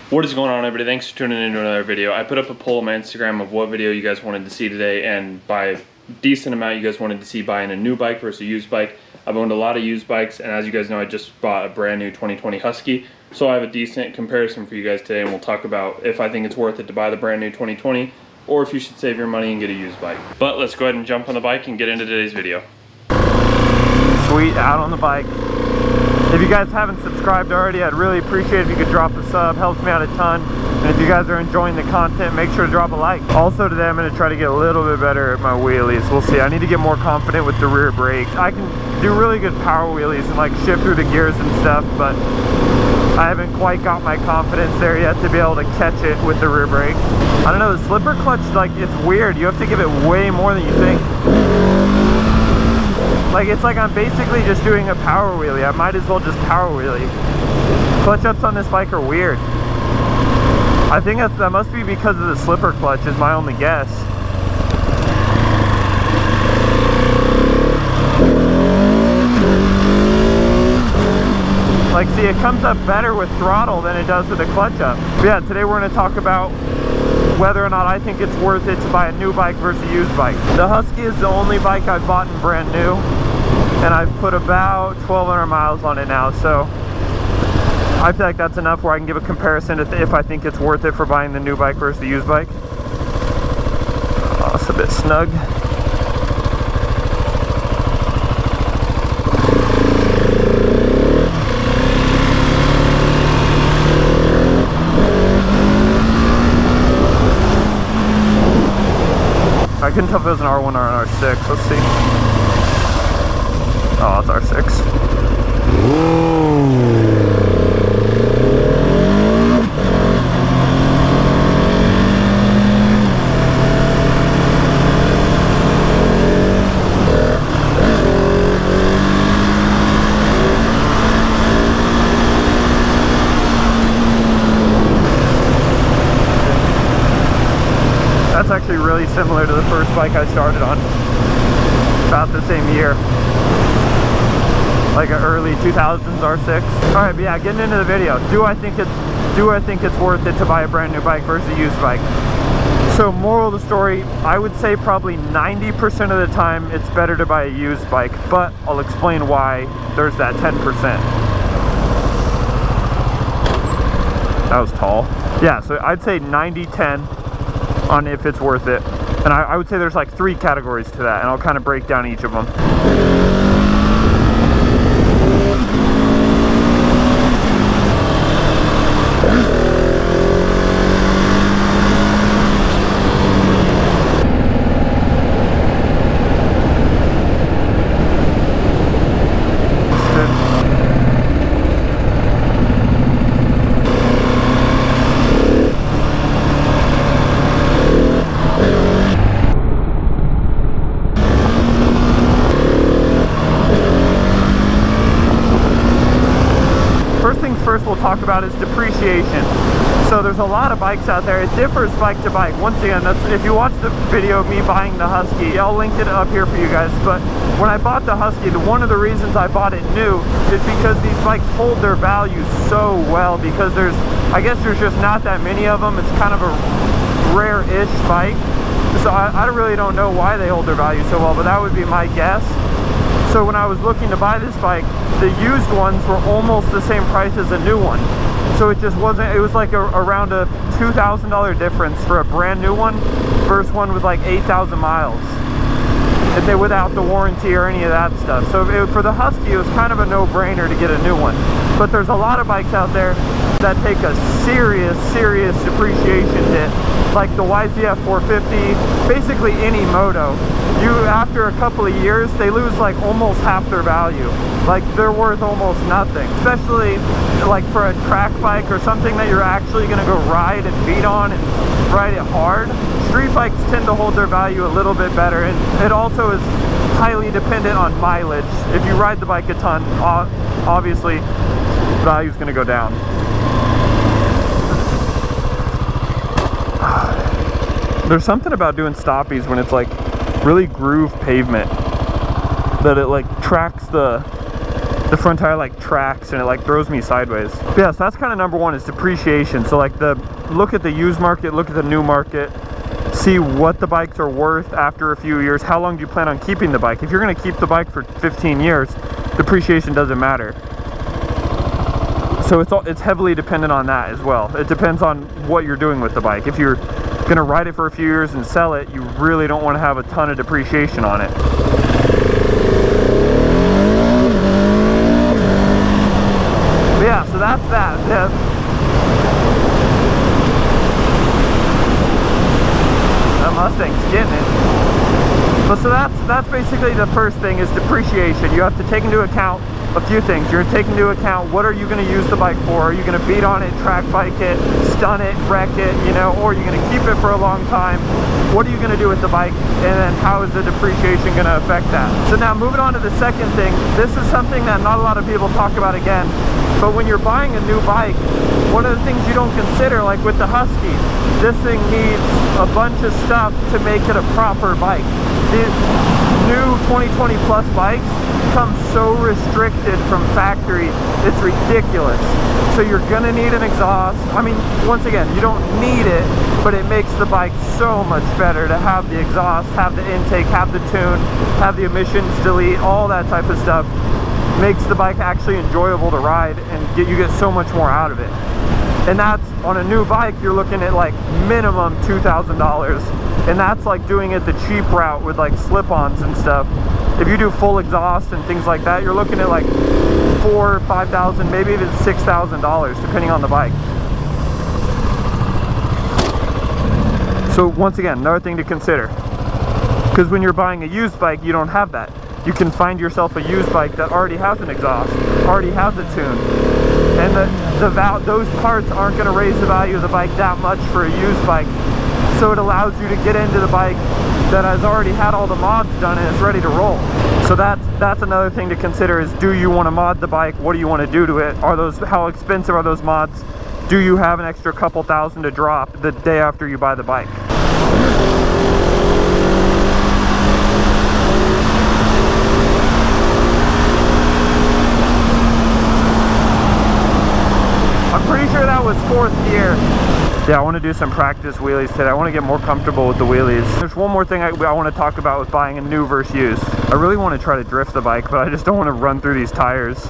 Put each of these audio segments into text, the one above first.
What is going on, everybody? Thanks for tuning in to another video. I put up a poll on my Instagram of what video you guys wanted to see today, and by a decent amount you guys wanted to see buying a new bike versus a used bike. I've owned a lot of used bikes, and as you guys know, I just bought a brand new 2020 Husky, so I have a decent comparison for you guys today, and we'll talk about if I think it's worth it to buy the brand new 2020 or if you should save your money and get a used bike. But let's go ahead and jump on the bike and get into today's video. Sweet, out on the bike. If you guys haven't subscribed already, I'd really appreciate if you could drop a sub. Helps me out a ton. And if you guys are enjoying the content, make sure to drop a like. Also today I'm going to try to get a little bit better at my wheelies. We'll see. I need to get more confident with the rear brake. I can do really good power wheelies and like shift through the gears and stuff, but I haven't quite got my confidence there yet to be able to catch it with the rear brake. I don't know, the slipper clutch, like, it's weird. You have to give it way more than you think. Like, it's like I'm basically just doing a power wheelie. I might as well just power wheelie. Clutch ups on this bike are weird. I think that must be because of the slipper clutch is my only guess. Like, see, it comes up better with throttle than it does with a clutch up. But yeah, today we're going to talk about whether or not I think it's worth it to buy a new bike versus a used bike. The Husky is the only bike I've bought in brand new, and I've put about 1,200 miles on it now, so I feel like that's enough where I can give a comparison to if I think it's worth it for buying the new bike versus the used bike. Oh, it's a bit snug. I couldn't tell if it was an R1 or an R6. Let's see. Oh, it's R6. That's actually really similar to the first bike I started on, about the same year, like an early 2000s R6. All right, but yeah, getting into the video. Do I think it's worth it to buy a brand new bike versus a used bike? So, moral of the story, I would say probably 90% of the time it's better to buy a used bike, but I'll explain why there's that 10%. That was tall. Yeah, so I'd say 90-10 on if it's worth it, and I would say there's like 3 categories to that, and I'll kind of break down each of them. First we'll talk about is depreciation. So there's a lot of bikes out there. It differs bike to bike. Once again, that's, if you watch the video of me buying the Husky, I'll link it up here for you guys. But when I bought the Husky, one of the reasons I bought it new is because these bikes hold their value so well, because I guess there's just not that many of them. It's kind of a rare-ish bike. So I really don't know why they hold their value so well, but that would be my guess. So when I was looking to buy this bike, the used ones were almost the same price as a new one. So it just wasn't, it was like around a $2,000 difference for a brand new one versus one with like 8,000 miles. And they without the warranty or any of that stuff. So for the Husky, it was kind of a no-brainer to get a new one. But there's a lot of bikes out there that take a serious depreciation hit, like the YZF 450, basically any moto. After a couple of years, they lose like almost half their value. Like, they're worth almost nothing, especially like for a track bike or something that you're actually going to go ride and beat on and ride it hard. Street bikes tend to hold their value a little bit better, and it also is highly dependent on mileage. If you ride the bike a ton, obviously value is going to go down. There's something about doing stoppies when it's like really groove pavement that it like tracks the the front tire like tracks and it like throws me sideways. But yeah, so that's kind of number one, is depreciation. So like look at the used market, look at the new market, see what the bikes are worth after a few years. How long do you plan on keeping the bike? If you're going to keep the bike for 15 years, depreciation doesn't matter. So it's heavily dependent on that as well. It depends on what you're doing with the bike. If you're going to ride it for a few years and sell it, you really don't want to have a ton of depreciation on it. But yeah, so that's that. Yeah. That Mustang's getting it. But so that's basically the first thing, is depreciation. You have to take into account a few things. You're going to take into account, what are you going to use the bike for? Are you going to beat on it, track bike it, stun it, wreck it, you know, or are you going to keep it for a long time? What are you going to do with the bike? And then how is the depreciation going to affect that? So now moving on to the second thing, this is something that not a lot of people talk about again, but when you're buying a new bike, one of the things you don't consider, like with the Husky, this thing needs a bunch of stuff to make it a proper bike. The new 2020 Plus bikes come so restricted from factory, it's ridiculous. So you're gonna need an exhaust. I mean, once again, you don't need it, but it makes the bike so much better to have the exhaust, have the intake, have the tune, have the emissions delete, all that type of stuff. Makes the bike actually enjoyable to ride, and you get so much more out of it. And that's, on a new bike, you're looking at like minimum $2,000. And that's like doing it the cheap route with like slip-ons and stuff. If you do full exhaust and things like that, you're looking at like $4,000 or $5,000, maybe even $6,000, depending on the bike. So once again, another thing to consider, because when you're buying a used bike, you don't have that. You can find yourself a used bike that already has an exhaust, already has a tune, and those parts aren't going to raise the value of the bike that much for a used bike. So it allows you to get into the bike that has already had all the mods done and is ready to roll. So that's another thing to consider, is do you want to mod the bike? What do you want to do to it? How expensive are those mods? Do you have an extra couple thousand to drop the day after you buy the bike? I'm pretty sure that was 4th gear. Yeah, I want to do some practice wheelies today. I want to get more comfortable with the wheelies. There's one more thing I want to talk about with buying a new versus used. I really want to try to drift the bike, but I just don't want to run through these tires.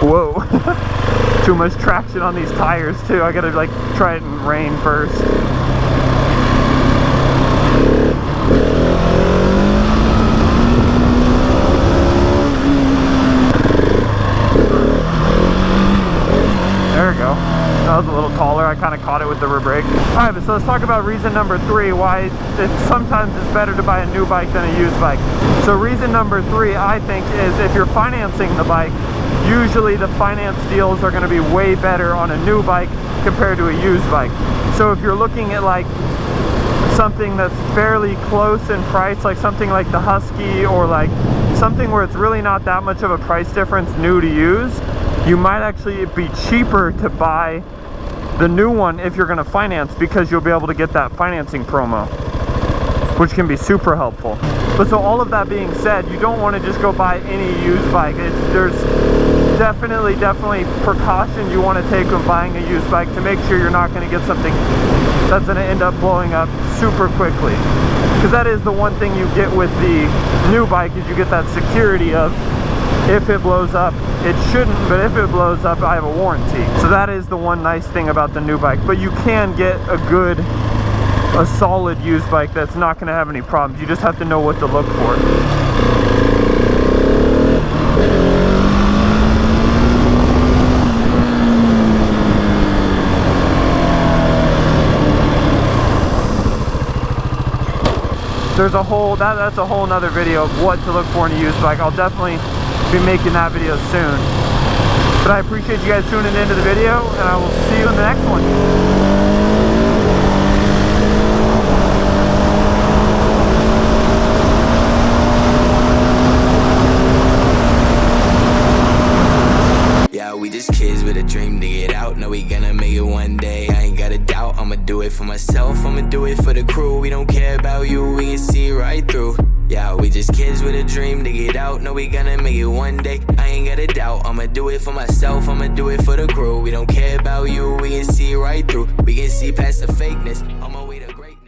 Whoa. Too much traction on these tires too. I gotta like try it in rain first. There we go. That was a little taller. I kind of caught it with the rear brake. Alright, so let's talk about reason number 3, why sometimes it's better to buy a new bike than a used bike. So reason number 3, I think, is if you're financing the bike, usually the finance deals are going to be way better on a new bike compared to a used bike. So if you're looking at like something that's fairly close in price, like something like the Husky, or like something where it's really not that much of a price difference new to used, you might actually be cheaper to buy the new one if you're going to finance, because you'll be able to get that financing promo, which can be super helpful. But so all of that being said, you don't want to just go buy any used bike. There's definitely precaution you want to take when buying a used bike to make sure you're not going to get something that's going to end up blowing up super quickly. Because that is the one thing you get with the new bike, is you get that security of, if it blows up, it shouldn't, but if it blows up, I have a warranty. So that is the one nice thing about the new bike. But you can get a solid used bike that's not going to have any problems. You just have to know what to look for. There's a whole, that's a whole nother video of what to look for in a used bike. I'll definitely be making that video soon. But I appreciate you guys tuning into the video, and I will see you in the next one. Yeah, we just kids with a dream to get out. Know we gonna make it one day. I ain't got a doubt. I'ma do it for myself. I'ma do it for the crew. We don't care about you. We can see right through. Yeah, we just kids with a dream to get out. Know we gonna make it one day. I ain't got a doubt. I'ma do it for myself. I'ma do it for the crew. We don't care about you. We can see right through. We can see past the fakeness. On my way to greatness.